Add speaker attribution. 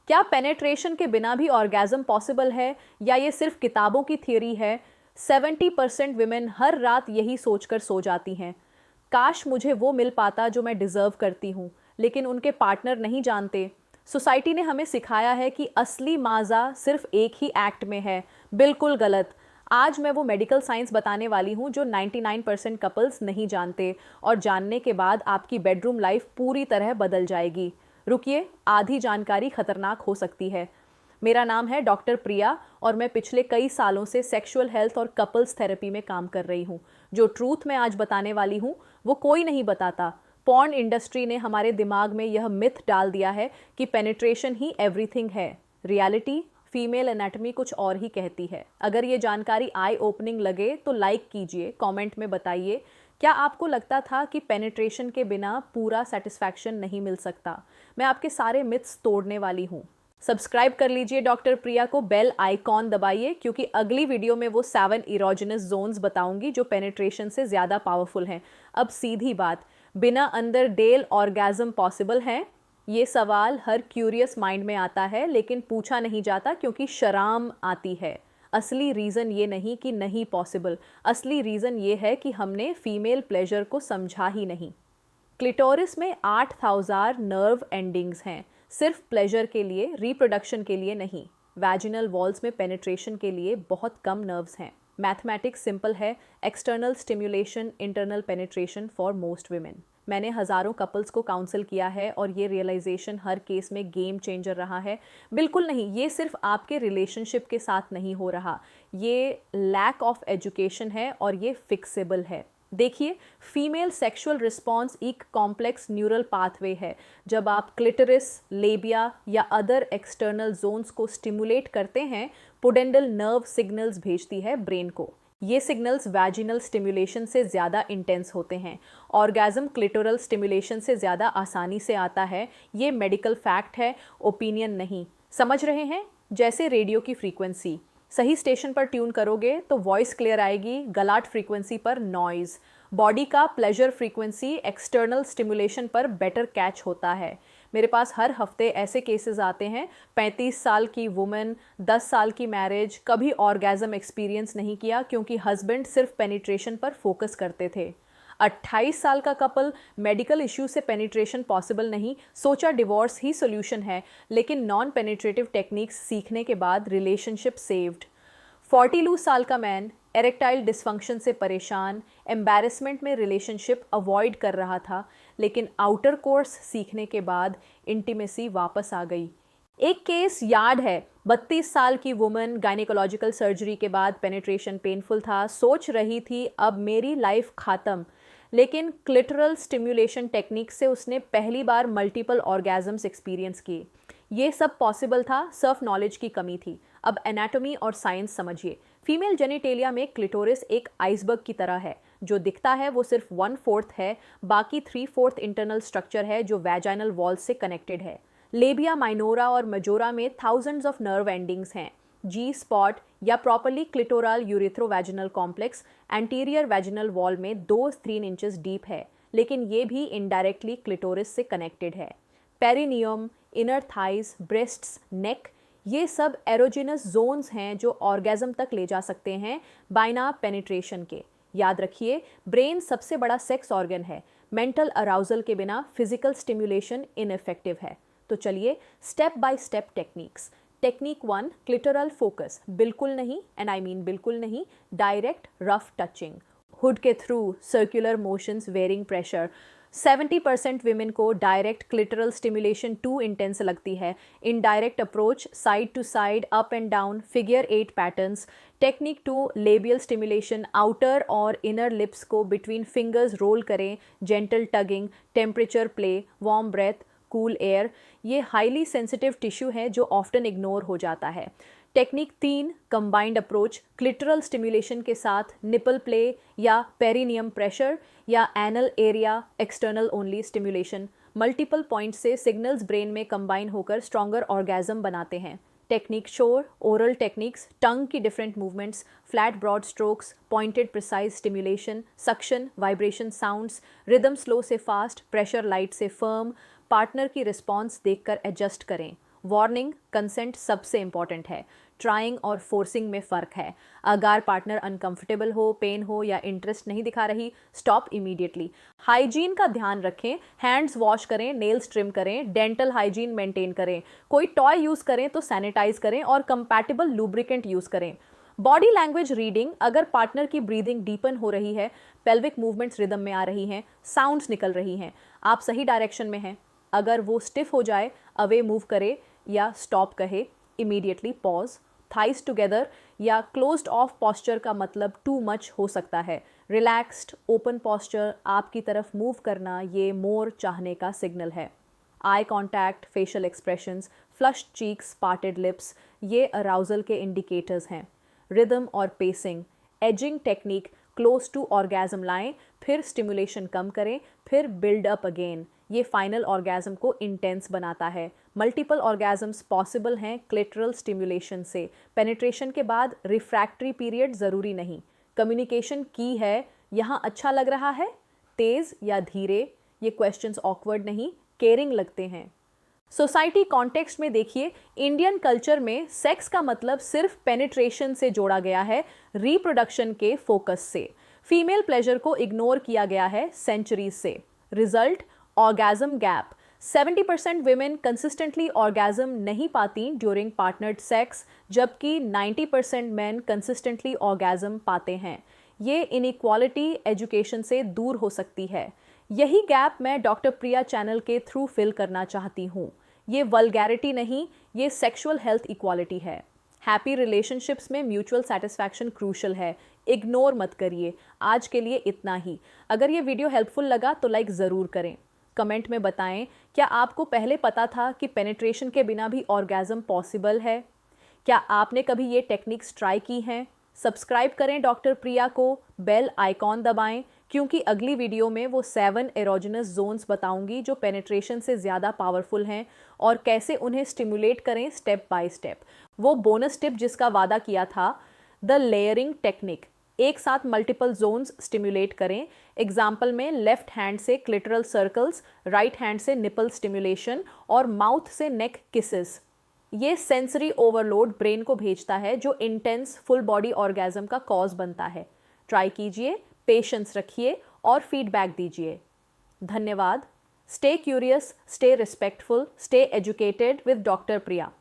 Speaker 1: क्या पेनेट्रेशन के बिना भी ऑर्गेज़म पॉसिबल है या ये सिर्फ किताबों की थ्योरी है? 70% विमेन हर रात यही सोचकर सो जाती हैं, काश मुझे वो मिल पाता जो मैं डिज़र्व करती हूँ, लेकिन उनके पार्टनर नहीं जानते। सोसाइटी ने हमें सिखाया है कि असली माज़ा सिर्फ एक ही एक्ट में है। बिल्कुल गलत। आज मैं वो मेडिकल साइंस बताने वाली हूँ जो 99% कपल्स नहीं जानते, और जानने के बाद आपकी बेडरूम लाइफ पूरी तरह बदल जाएगी। रुकिए, आधी जानकारी खतरनाक हो सकती है। मेरा नाम है डॉक्टर प्रिया और मैं पिछले कई सालों से सेक्सुअल हेल्थ और कपल्स थेरेपी में काम कर रही हूँ। जो ट्रूथ मैं आज बताने वाली हूँ वो कोई नहीं बताता। पॉर्न इंडस्ट्री ने हमारे दिमाग में यह मिथ डाल दिया है कि पेनिट्रेशन ही एवरीथिंग है। रियलिटी, फीमेल एनाटॉमी कुछ और ही कहती है। अगर ये जानकारी आई ओपनिंग लगे तो लाइक कीजिए, कमेंट में बताइए क्या आपको लगता था कि पेनिट्रेशन के बिना पूरा सेटिस्फैक्शन नहीं मिल सकता। मैं आपके सारे मिथ्स तोड़ने वाली हूँ। सब्सक्राइब कर लीजिए डॉक्टर प्रिया को, बेल आइकॉन दबाइए, क्योंकि अगली वीडियो में वो 7 इरोजेनस जोन्स बताऊंगी जो पेनिट्रेशन से ज़्यादा पावरफुल हैं। अब सीधी बात, बिना अंदर डेल ऑर्गेज़म पॉसिबल है? ये सवाल हर क्यूरियस माइंड में आता है, लेकिन पूछा नहीं जाता क्योंकि शर्म आती है। असली रीज़न ये नहीं कि नहीं पॉसिबल, असली रीज़न ये है कि हमने फीमेल प्लेजर को समझा ही नहीं। क्लिटोरिस में 8000 नर्व एंडिंग्स हैं, सिर्फ प्लेजर के लिए, रिप्रोडक्शन के लिए नहीं। वैजिनल वॉल्स में पेनिट्रेशन के लिए बहुत कम नर्व्स हैं। मैथमेटिक्स सिंपल है, external stimulation, internal penetration for most women. मैंने हज़ारों कपल्स को काउंसिल किया है और ये रियलाइजेशन हर केस में गेम चेंजर रहा है। बिल्कुल नहीं, ये सिर्फ आपके रिलेशनशिप के साथ नहीं हो रहा, ये लैक ऑफ एजुकेशन है और ये फिक्सेबल है। देखिए, फीमेल सेक्सुअल रिस्पॉन्स एक कॉम्प्लेक्स न्यूरल पाथवे है। जब आप क्लिटरिस, लेबिया या अदर एक्सटर्नल जोन्स को स्टिमुलेट करते हैं, पुडेंडल नर्व सिग्नल्स भेजती है ब्रेन को। ये सिग्नल्स वैजिनल स्टिमुलेशन से ज़्यादा इंटेंस होते हैं। ऑर्गेज़म क्लिटोरल स्टिमुलेशन से ज़्यादा आसानी से आता है। ये मेडिकल फैक्ट है, ओपिनियन नहीं। समझ रहे हैं? जैसे रेडियो की फ्रीक्वेंसी, सही स्टेशन पर ट्यून करोगे तो वॉइस क्लियर आएगी, गलाट फ्रीक्वेंसी पर नॉइज़। बॉडी का प्लेजर फ्रीक्वेंसी एक्सटर्नल स्टिमुलेशन पर बेटर कैच होता है। मेरे पास हर हफ्ते ऐसे केसेस आते हैं, 35 साल की वुमेन, 10 साल की मैरिज, कभी ऑर्गेज़म एक्सपीरियंस नहीं किया क्योंकि हस्बैंड सिर्फ पेनिट्रेशन पर फोकस करते थे। 28 साल का कपल, मेडिकल इश्यू से पेनिट्रेशन पॉसिबल नहीं, सोचा डिवोर्स ही सोल्यूशन है, लेकिन नॉन पेनिट्रेटिव टेक्निक्स सीखने के बाद रिलेशनशिप सेव्ड। 42 साल का मैन, एरेक्टाइल डिसफंक्शन से परेशान, एम्बैरेसमेंट में रिलेशनशिप अवॉइड कर रहा था, लेकिन आउटर कोर्स सीखने के बाद इंटीमेसी वापस आ गई। एक केस याद है, 32 साल की वुमन, गायनेकोलॉजिकल सर्जरी के बाद पेनिट्रेशन पेनफुल था, सोच रही थी अब मेरी लाइफ ख़त्म, लेकिन क्लिटरल स्टिमुलेशन टेक्निक से उसने पहली बार मल्टीपल ऑर्गेज़म्स एक्सपीरियंस किए। ये सब पॉसिबल था, सिर्फ नॉलेज की कमी थी। अब एनाटॉमी और साइंस समझिए। फीमेल जेनिटेलिया में क्लिटोरिस एक आइसबर्ग की तरह है। जो दिखता है वो सिर्फ 1/4 है, बाकी 3/4 इंटरनल स्ट्रक्चर है जो वैजाइनल वॉल से कनेक्टेड है। लेबिया माइनोरा और मेजोरा में थाउजेंड्स ऑफ नर्व एंडिंग्स हैं। जी स्पॉट या properly clitoral urethrovaginal complex anterior vaginal wall में 2-3 इंचेस डीप है, लेकिन ये भी इनडायरेक्टली क्लिटोरिस से कनेक्टेड है। Perineum, inner thighs, breasts, neck, ये सब एरोजेनस जोन्स हैं जो ऑर्गेज़म तक ले जा सकते हैं बाइना पेनिट्रेशन के। याद रखिए, ब्रेन सबसे बड़ा सेक्स ऑर्गन है। मेंटल अराउजल के बिना फिजिकल स्टिमुलेशन इनइफेक्टिव है। तो चलिए step by step techniques. Technique 1, clitoral focus. बिल्कुल नहीं, एंड आई मीन बिल्कुल नहीं, डायरेक्ट रफ टचिंग, हुड के through, circular motions, varying pressure. 70% women को direct clitoral stimulation too intense लगती है। Indirect approach, side to side, up and down, figure 8 patterns. Technique 2, labial stimulation, outer और inner lips को between fingers roll करें, gentle tugging, temperature play, warm breath, cool air. ये highly sensitive tissue है जो often ignore हो जाता है। Technique 3, combined approach, clitoral stimulation के साथ निपल प्ले या पेरिनियम प्रेशर या anal area external only stimulation. Multiple point से सिग्नल्स ब्रेन में कंबाइन होकर स्ट्रॉन्गर ऑर्गेज़म बनाते हैं। टेक्निक 4, ओरल टेक्निक्स, टंग की different movements, flat broad strokes, pointed precise stimulation, suction, vibration sounds, rhythm slow से fast, pressure light से firm. Partner की response देखकर एडजस्ट करें। वार्निंग, कंसेंट सबसे इंपॉर्टेंट है। ट्राइंग और फोर्सिंग में फ़र्क है। अगर पार्टनर अनकंफर्टेबल हो, पेन हो या इंटरेस्ट नहीं दिखा रही, स्टॉप इमीडिएटली। हाइजीन का ध्यान रखें, हैंड्स वॉश करें, नेल्स ट्रिम करें, डेंटल हाइजीन मेंटेन करें। कोई टॉय यूज़ करें तो सैनिटाइज करें और कंपैटिबल लुब्रिकेंट यूज़ करें। बॉडी लैंग्वेज रीडिंग, अगर पार्टनर की ब्रीदिंग डीपन हो रही है, पेल्विक मूवमेंट्स रिदम में आ रही हैं, साउंड्स निकल रही हैं, आप सही डायरेक्शन में हैं। अगर वो स्टिफ हो जाए, अवे मूव करे या स्टॉप कहे, इमीडिएटली पॉज। थाइस टुगेदर या क्लोज्ड ऑफ पॉस्चर का मतलब टू मच हो सकता है। रिलैक्स्ड ओपन पॉस्चर, आपकी तरफ मूव करना, ये मोर चाहने का सिग्नल है। Eye contact, facial expressions, flushed cheeks, parted lips, ये अराउजल के इंडिकेटर्स हैं। रिदम और pacing, edging technique, close to orgasm लाएं, फिर स्टिमुलेशन कम करें, फिर बिल्ड अप अगेन, ये फाइनल ऑर्गेजम को इंटेंस बनाता है। मल्टीपल ऑर्गेजम्स पॉसिबल हैं क्लिटरल स्टिमुलेशन से। पेनिट्रेशन के बाद रिफ्रैक्टरी पीरियड ज़रूरी नहीं। कम्युनिकेशन की है, यहाँ अच्छा लग रहा है, तेज़ या धीरे, ये क्वेश्चंस ऑकवर्ड नहीं, केयरिंग लगते हैं। सोसाइटी कॉन्टेक्स्ट में देखिए, इंडियन कल्चर में सेक्स का मतलब सिर्फ पेनिट्रेशन से जोड़ा गया है, रिप्रोडक्शन के फोकस से। फीमेल प्लेजर को इग्नोर किया गया है सेंचुरीज से। Result, orgasm gap. 70% women consistently orgasm नहीं पाती ड्यूरिंग पार्टनर्ड सेक्स, जबकि 90% मेन कंसिस्टेंटली ऑर्गेजम पाते हैं। ये इनइक्वालिटी एजुकेशन से दूर हो सकती है। यही गैप मैं डॉक्टर प्रिया चैनल के थ्रू फिल करना चाहती हूँ। ये वल्गैरिटी नहीं, ये सेक्सुअल हेल्थ इक्वालिटी है। हैप्पी रिलेशनशिप्स में म्यूचुअल सेटिस्फैक्शन क्रूशल है, इग्नोर मत करिए। आज के लिए इतना ही। अगर ये वीडियो हेल्पफुल लगा तो लाइक ज़रूर करें। कमेंट में बताएं, क्या आपको पहले पता था कि पेनिट्रेशन के बिना भी ऑर्गेजम पॉसिबल है? क्या आपने कभी ये टेक्निक्स ट्राई की हैं? सब्सक्राइब करें डॉक्टर प्रिया को, बेल आइकॉन दबाएं, क्योंकि अगली वीडियो में वो 7 एरोजेनस जोन्स बताऊंगी जो पेनिट्रेशन से ज़्यादा पावरफुल हैं और कैसे उन्हें स्टिमुलेट करें स्टेप बाय स्टेप। वो बोनस टिप जिसका वादा किया था, द लेयरिंग टेक्निक, एक साथ मल्टीपल जोन्स स्टिमुलेट करें। एग्जाम्पल में लेफ्ट हैंड से क्लिटरल सर्कल्स, राइट हैंड से निपल स्टिमुलेशन और माउथ से नेक किसेस। ये सेंसरी ओवरलोड ब्रेन को भेजता है जो इंटेंस फुल बॉडी ऑर्गेजम का कॉज बनता है। ट्राई कीजिए, पेशेंस रखिए और फीडबैक दीजिए। धन्यवाद। Stay curious, stay respectful, stay educated with doctor Priya.